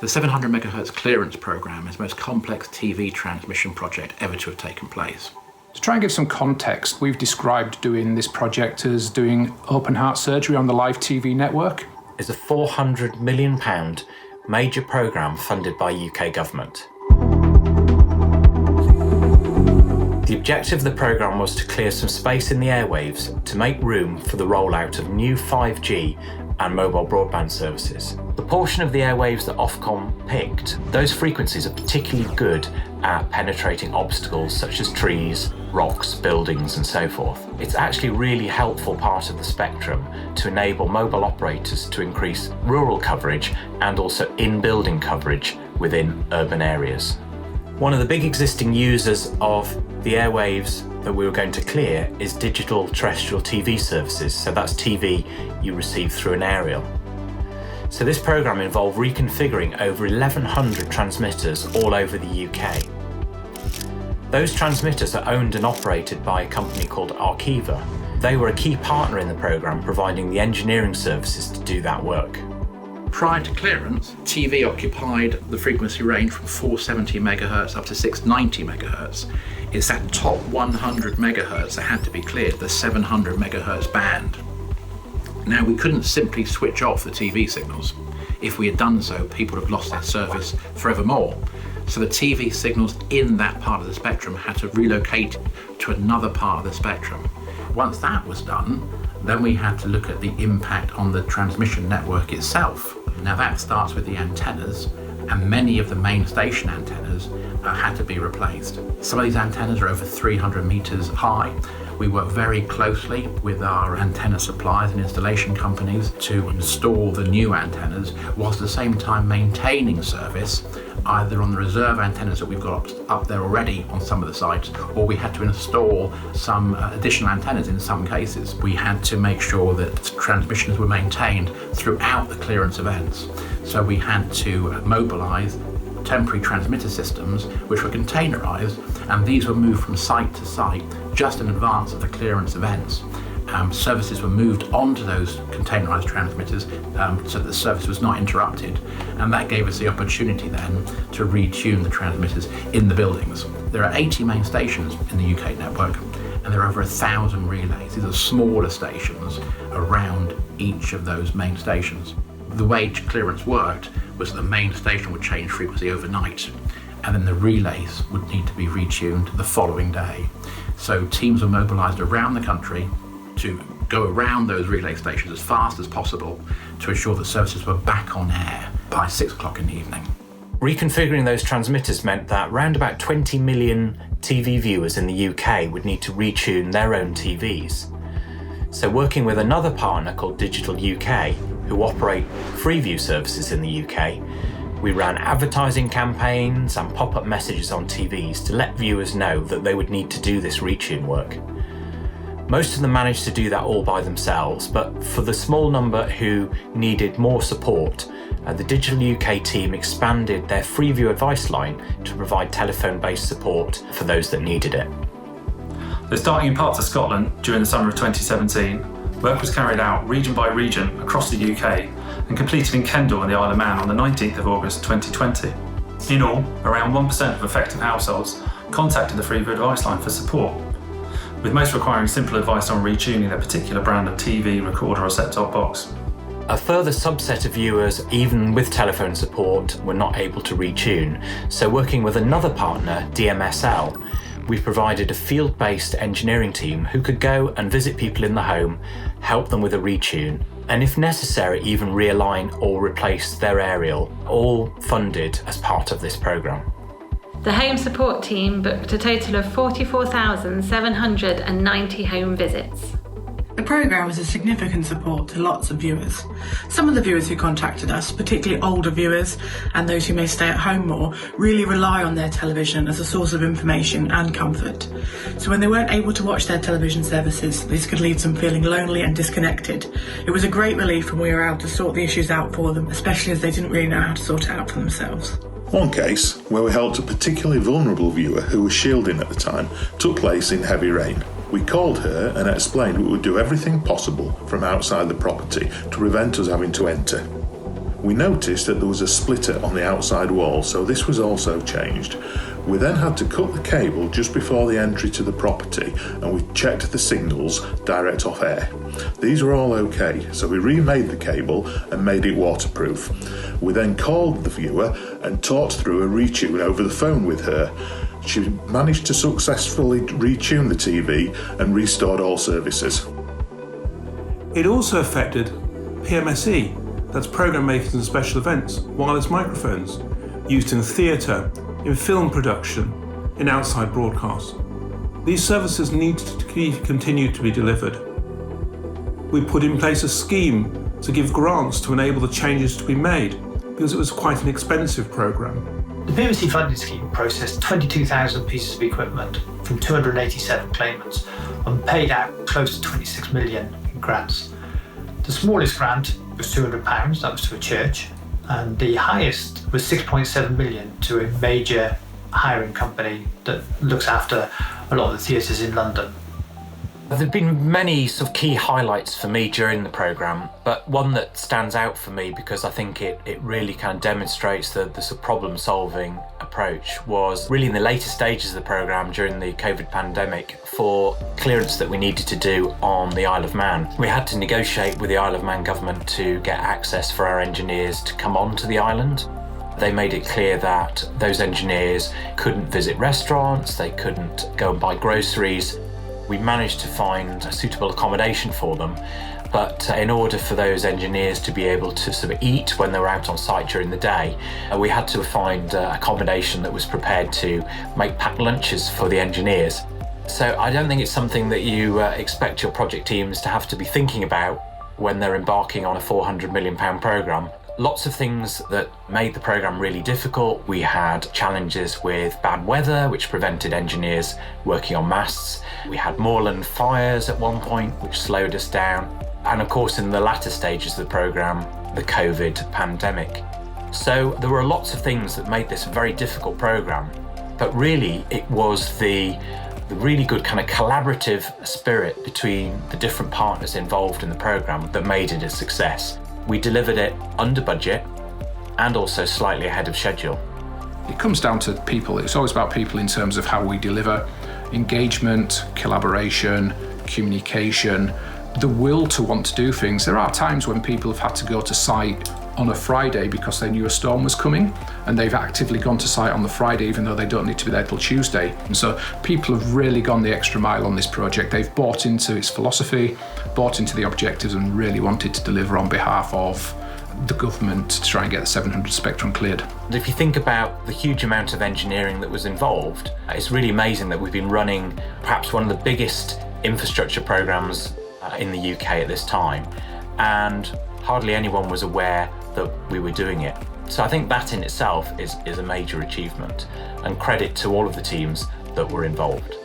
The 700 MHz Clearance Programme is the most complex TV transmission project ever to have taken place. To try and give some context, we've described doing this project as doing open heart surgery on the live TV network. It's a £400 million major programme funded by UK government. The objective of the programme was to clear some space in the airwaves to make room for the rollout of new 5G and mobile broadband services. The portion of the airwaves that Ofcom picked, those frequencies are particularly good at penetrating obstacles such as trees, rocks, buildings and so forth. It's actually a really helpful part of the spectrum to enable mobile operators to increase rural coverage and also in-building coverage within urban areas. One of the big existing users of the airwaves that we were going to clear is digital terrestrial TV services, so that's TV you receive through an aerial. So this programme involved reconfiguring over 1,100 transmitters all over the UK. Those transmitters are owned and operated by a company called Arqiva. They were a key partner in the programme, providing the engineering services to do that work. Prior to clearance, TV occupied the frequency range from 470 MHz up to 690 MHz. It's that top 100 MHz that had to be cleared, the 700 MHz band. Now, we couldn't simply switch off the TV signals. If we had done so, people would have lost their service forevermore. So the TV signals in that part of the spectrum had to relocate to another part of the spectrum. Once that was done, then we had to look at the impact on the transmission network itself. Now that starts with the antennas, and many of the main station antennas had to be replaced. Some of these antennas are over 300 meters high. We work very closely with our antenna suppliers and installation companies to install the new antennas, whilst at the same time maintaining service either on the reserve antennas that we've got up there already on some of the sites, or we had to install some additional antennas in some cases. We had to make sure that transmissions were maintained throughout the clearance events. So we had to mobilise temporary transmitter systems which were containerised, and these were moved from site to site just in advance of the clearance events. Services were moved onto those containerised transmitters so that the service was not interrupted, and that gave us the opportunity then to retune the transmitters in the buildings. There are 80 main stations in the UK network, and there are over 1,000 relays. These are smaller stations around each of those main stations. The way clearance worked was that the main station would change frequency overnight, and then the relays would need to be retuned the following day. So teams were mobilised around the country to go around those relay stations as fast as possible to ensure that services were back on air by 6 o'clock in the evening. Reconfiguring those transmitters meant that round about 20 million TV viewers in the UK would need to retune their own TVs. So working with another partner called Digital UK, who operate Freeview services in the UK, we ran advertising campaigns and pop-up messages on TVs to let viewers know that they would need to do this retune work. Most of them managed to do that all by themselves, but for the small number who needed more support, the Digital UK team expanded their Freeview advice line to provide telephone-based support for those that needed it. So starting in parts of Scotland during the summer of 2017, work was carried out region by region across the UK and completed in Kendal and the Isle of Man on the 19th of August 2020. In all, around 1% of affected households contacted the Freeview advice line for support, with most requiring simple advice on retuning their particular brand of TV, recorder or set-top box. A further subset of viewers, even with telephone support, were not able to retune, so working with another partner, DMSL, we provided a field-based engineering team who could go and visit people in the home, help them with a retune, and if necessary even realign or replace their aerial, all funded as part of this programme. The home support team booked a total of 44,790 home visits. The programme was a significant support to lots of viewers. Some of the viewers who contacted us, particularly older viewers and those who may stay at home more, really rely on their television as a source of information and comfort. So when they weren't able to watch their television services, this could leave them feeling lonely and disconnected. It was a great relief when we were able to sort the issues out for them, especially as they didn't really know how to sort it out for themselves. One case, where we helped a particularly vulnerable viewer who was shielding at the time, took place in heavy rain. We called her and explained we would do everything possible from outside the property to prevent us having to enter. We noticed that there was a splitter on the outside wall, so this was also changed. We then had to cut the cable just before the entry to the property, and we checked the signals direct off air. These were all okay, so we remade the cable and made it waterproof. We then called the viewer and talked through a retune over the phone with her. She managed to successfully retune the TV and restored all services. It also affected PMSE, that's Programme Makers and Special Events, wireless microphones, used in theatre, in film production, in outside broadcasts. These services need to continue to be delivered. We put in place a scheme to give grants to enable the changes to be made, because it was quite an expensive programme. The PMSE funding scheme processed 22,000 pieces of equipment from 287 claimants and paid out close to 26 million in grants. The smallest grant was £200, that was to a church, and the highest was 6.7 million to a major hiring company that looks after a lot of the theatres in London. There have been many sort of key highlights for me during the programme, but one that stands out for me because I think it really kind of demonstrates the sort of problem-solving approach was really in the later stages of the programme during the COVID pandemic for clearance that we needed to do on the Isle of Man. We had to negotiate with the Isle of Man government to get access for our engineers to come onto the island. They made it clear that those engineers couldn't visit restaurants, they couldn't go and buy groceries. We managed to find a suitable accommodation for them, but in order for those engineers to be able to sort of eat when they were out on site during the day, we had to find accommodation that was prepared to make packed lunches for the engineers. So I don't think it's something that you expect your project teams to have to be thinking about when they're embarking on a £400 million programme. Lots of things that made the programme really difficult. We had challenges with bad weather, which prevented engineers working on masts. We had moorland fires at one point, which slowed us down. And of course, in the latter stages of the programme, the COVID pandemic. So there were lots of things that made this a very difficult programme. But really, it was the really good kind of collaborative spirit between the different partners involved in the programme that made it a success. We delivered it under budget and also slightly ahead of schedule. It comes down to people. It's always about people in terms of how we deliver engagement, collaboration, communication, the will to want to do things. There are times when people have had to go to site on a Friday because they knew a storm was coming, and they've actively gone to site on the Friday even though they don't need to be there till Tuesday. And so people have really gone the extra mile on this project. They've bought into its philosophy, bought into the objectives, and really wanted to deliver on behalf of the government to try and get the 700 spectrum cleared. If you think about the huge amount of engineering that was involved, it's really amazing that we've been running perhaps one of the biggest infrastructure programmes in the UK at this time, and hardly anyone was aware that we were doing it. So I think that in itself is a major achievement, and credit to all of the teams that were involved.